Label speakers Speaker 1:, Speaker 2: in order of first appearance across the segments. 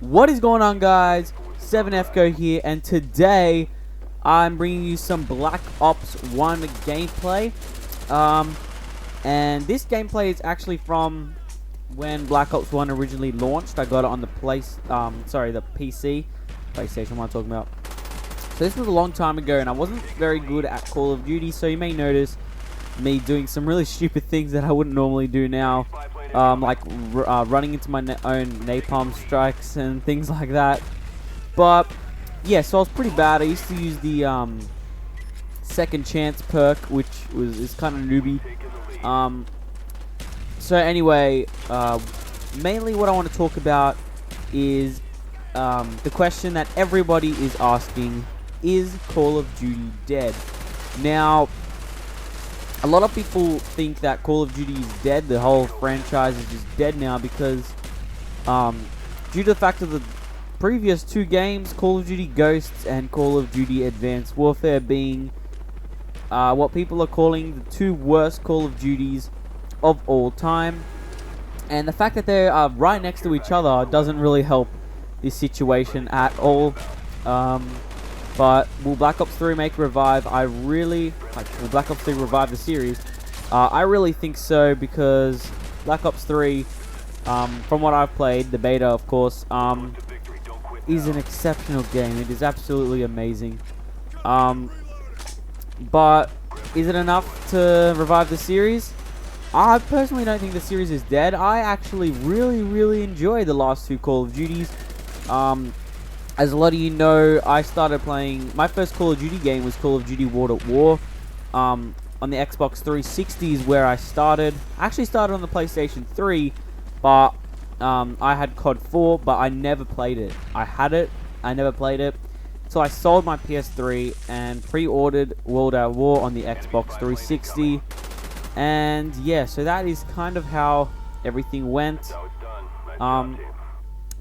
Speaker 1: What is going on, guys? 7FGO here, and today I'm bringing you some Black Ops 1 gameplay. And this gameplay is actually from when Black Ops 1 originally launched. I got it on the the PC, PlayStation 1 I'm talking about. So this was a long time ago, and I wasn't very good at Call of Duty, so you may notice me doing some really stupid things that I wouldn't normally do now. Like running into my own napalm strikes and things like that. But yeah, so I was pretty bad. I used to use the second chance perk, which is kind of newbie. So anyway, mainly what I want to talk about is the question that everybody is asking: is Call of Duty dead? Now, a lot of people think that Call of Duty is dead. The whole franchise is just dead now because due to the fact of the previous two games, Call of Duty Ghosts and Call of Duty Advanced Warfare, being what people are calling the two worst Call of Duties of all time. And the fact that they are right next to each other doesn't really help this situation at all. But will Black Ops 3 make a revive? Will Black Ops 3 revive the series? I really think so, because Black Ops 3, from what I've played, the beta of course, is an exceptional game. It is absolutely amazing. But is it enough to revive the series? I personally don't think the series is dead. I actually really enjoy the last two Call of Duties. As a lot of you know, I started playing, my first Call of Duty game was Call of Duty World at War. On the Xbox 360 is where I started. I actually started on the PlayStation 3, but I had COD 4, but I never played it. I had it, I never played it. So I sold my PS3 and pre-ordered World at War on the Xbox 360. And yeah, so that is kind of how everything went.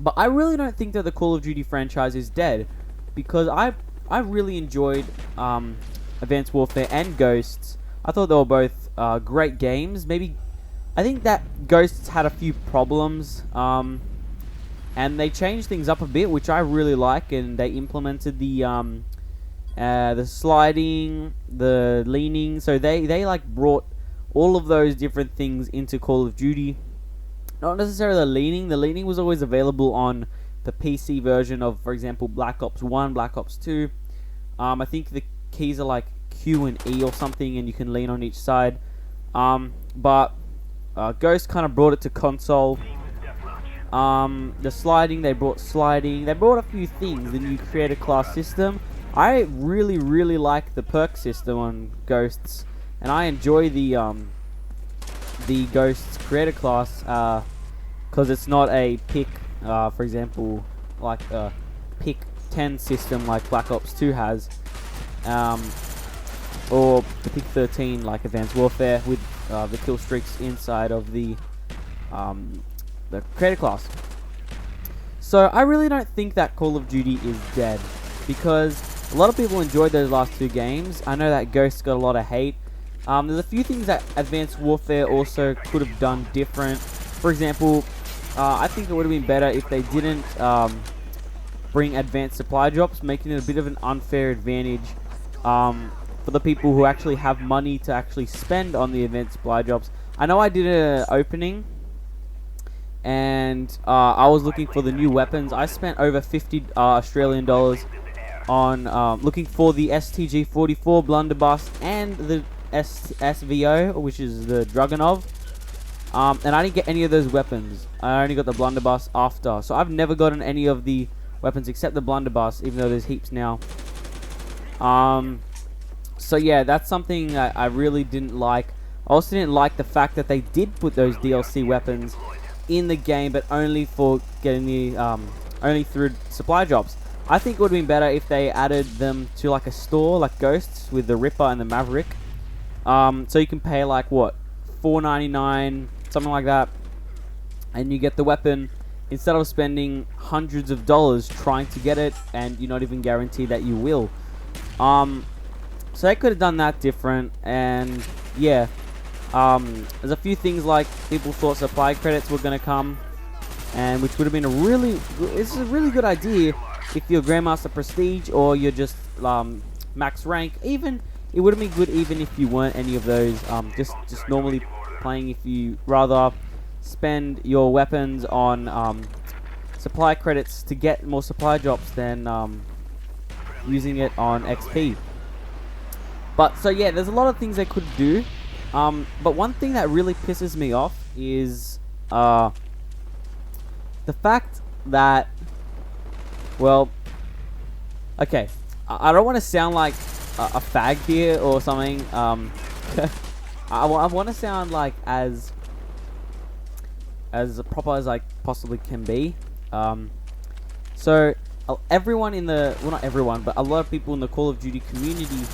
Speaker 1: But I really don't think that the Call of Duty franchise is dead, because I really enjoyed Advanced Warfare and Ghosts. I thought they were both great games. I think that Ghosts had a few problems, and they changed things up a bit, which I really like. And they implemented the sliding, the leaning. So they like brought all of those different things into Call of Duty. Not necessarily the leaning. The leaning was always available on the PC version of, for example, Black Ops 1, Black Ops 2. I think the keys are like Q and E or something, and you can lean on each side. But Ghost kind of brought it to console. The sliding, they brought sliding. They brought a few things. The new creator class system. I really like the perk system on Ghosts, and I enjoy the Ghosts creator class, because it's not a pick, for example, like a pick 10 system like Black Ops 2 has, or the pick 13 like Advanced Warfare, with the kill streaks inside of the creator class. So I really don't think that Call of Duty is dead, because a lot of people enjoyed those last two games. I know that Ghosts got a lot of hate. There's a few things that Advanced Warfare also could have done different. For example, I think it would have been better if they didn't bring advanced supply drops, making it a bit of an unfair advantage for the people who actually have money to actually spend on the advanced supply drops. I know I did an opening, and I was looking for the new weapons. I spent over 50 Australian dollars on looking for the STG-44 blunderbuss and the SVO, which is the Dragunov, and I didn't get any of those weapons. I only got the blunderbuss after, so I've never gotten any of the weapons except the blunderbuss, even though there's heaps now. So yeah, that's something I really didn't like. I also didn't like the fact that they did put those DLC weapons in the game, but only for getting the only through supply drops. I think it would have been better if they added them to like a store like Ghosts with the Ripper and the Maverick. So you can pay like what, $4.99, something like that, and you get the weapon instead of spending hundreds of dollars trying to get it, and you're not even guaranteed that you will. So they could have done that different. And yeah, there's a few things like people thought supply credits were gonna come. and which would have been it's a really good idea if you're Grandmaster Prestige or you're just max rank. Even it would have been good even if you weren't any of those. Just normally playing, if you rather spend your weapons on supply credits to get more supply drops than using it on XP. But so yeah, there's a lot of things they could do. But one thing that really pisses me off is the fact that, well, okay, I don't want to sound like a fag here or something. I want to sound like as proper as I possibly can be. So everyone in the, well, not everyone, but a lot of people in the Call of Duty community,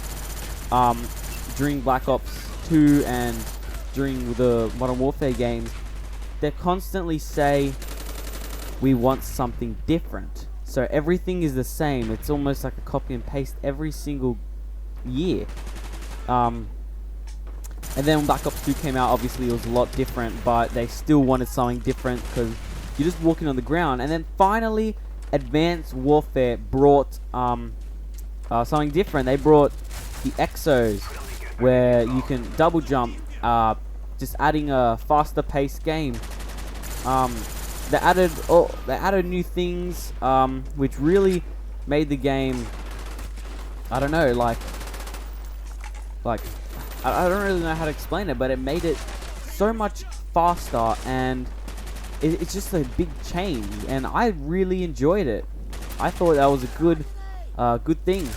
Speaker 1: during Black Ops 2 and during the Modern Warfare games, they constantly say we want something different. So everything is the same. It's almost like a copy and paste every single year. And then when Black Ops 2 came out, obviously it was a lot different, but they still wanted something different because you're just walking on the ground. And then finally, Advanced Warfare brought something different. They brought the Exos, where you can double jump, just adding a faster paced game. They added new things, which really made the game, I don't know, like I don't really know how to explain it, but it made it so much faster, and it's just a big change, and I really enjoyed it. I thought that was a good thing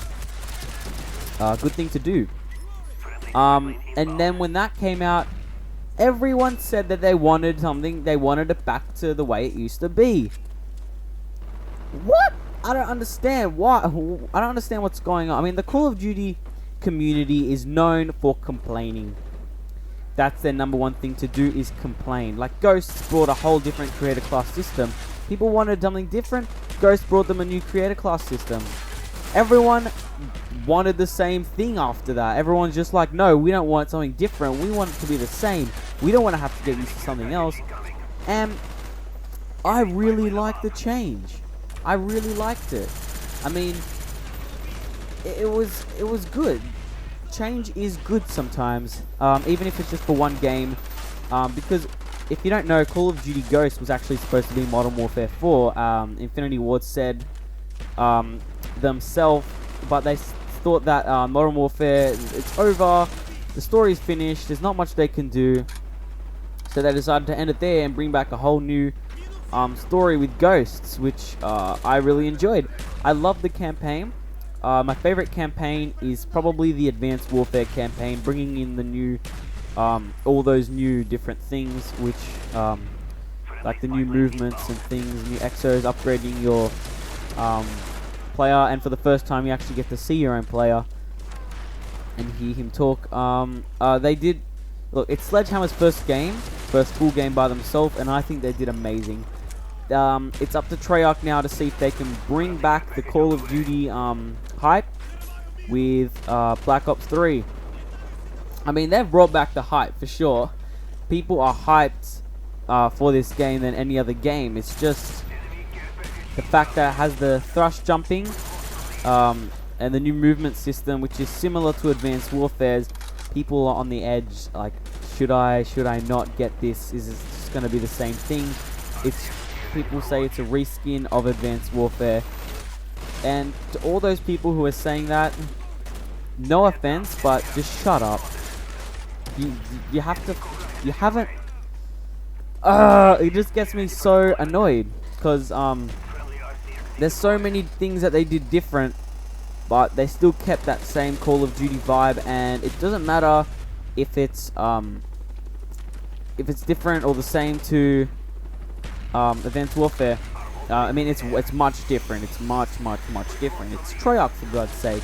Speaker 1: to do. And then when that came out, everyone said that they wanted something. They wanted it back to the way it used to be. What? I don't understand. Why? I don't understand what's going on. I mean, the Call of Duty community is known for complaining. That's their number one thing to do, is complain. Like Ghosts brought a whole different creator class system. People wanted something different. Ghost brought them a new creator class system. Everyone wanted the same thing after that. Everyone's just like, no, we don't want something different. We want it to be the same. We don't want to have to get used to something else. And I really liked the change. I really liked it. I mean, it was good. Change is good sometimes, even if it's just for one game. Because if you don't know, Call of Duty Ghosts was actually supposed to be Modern Warfare 4. Infinity Ward said themselves, but they thought that Modern Warfare, it's over, the story's finished, there's not much they can do, so they decided to end it there and bring back a whole new story with Ghosts, which I really enjoyed. I love the campaign. My favorite campaign is probably the Advanced Warfare campaign, bringing in the new, all those new different things, which, like the new movements and things, new exos, upgrading your player, and for the first time you actually get to see your own player and hear him talk. They did, look, it's Sledgehammer's first full game by themselves, and I think they did amazing. It's up to Treyarch now to see if they can bring back the Call of Duty hype with Black Ops 3. I mean, they've brought back the hype for sure. People are hyped for this game than any other game. It's just the fact that it has the thrust jumping and the new movement system, which is similar to Advanced Warfare's. People are on the edge, like, should I not get this? Is this just going to be the same thing? People say it's a reskin of Advanced Warfare. And to all those people who are saying that, no offense, but just shut up. You haven't. It just gets me so annoyed, because there's so many things that they did different, but they still kept that same Call of Duty vibe, and it doesn't matter if it's different or the same to Advanced Warfare. I mean, it's much different. It's much different. It's Treyarch, for God's sake.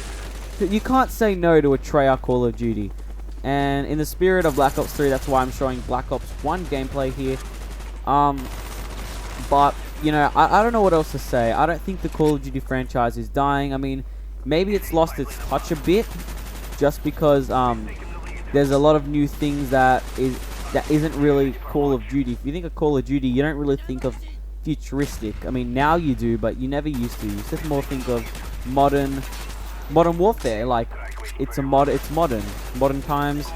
Speaker 1: You can't say no to a Treyarch Call of Duty. And in the spirit of Black Ops 3, that's why I'm showing Black Ops 1 gameplay here. But, you know, I don't know what else to say. I don't think the Call of Duty franchise is dying. I mean, maybe it's lost its touch a bit, just because there's a lot of new things that isn't really Call of Duty. If you think of Call of Duty, you don't really think of futuristic. I mean, now you do, but you never used to. You just more think of modern warfare. Like it's modern times.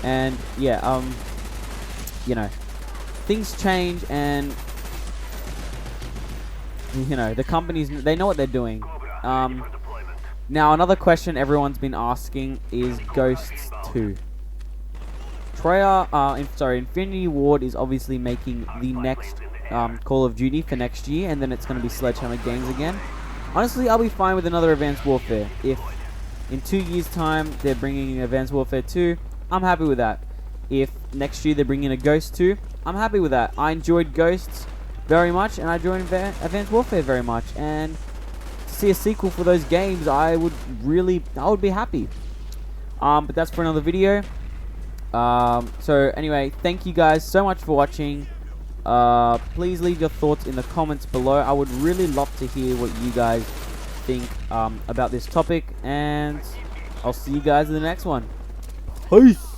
Speaker 1: And yeah, you know, things change, and you know, the companies, they know what they're doing. Now another question everyone's been asking is Ghosts 2. Infinity Ward is obviously making the next Call of Duty for next year, and then it's going to be Sledgehammer Games again. Honestly, I'll be fine with another Advanced Warfare. If in 2 years' time they're bringing Advanced Warfare 2, I'm happy with that. If next year they're bringing a Ghost 2, I'm happy with that. I enjoyed Ghosts very much, and I enjoyed Advanced Warfare very much, and to see a sequel for those games, I would be happy. But that's for another video. So anyway, thank you guys so much for watching. Please leave your thoughts in the comments below. I would really love to hear what you guys think about this topic, and I'll see you guys in the next one. Peace!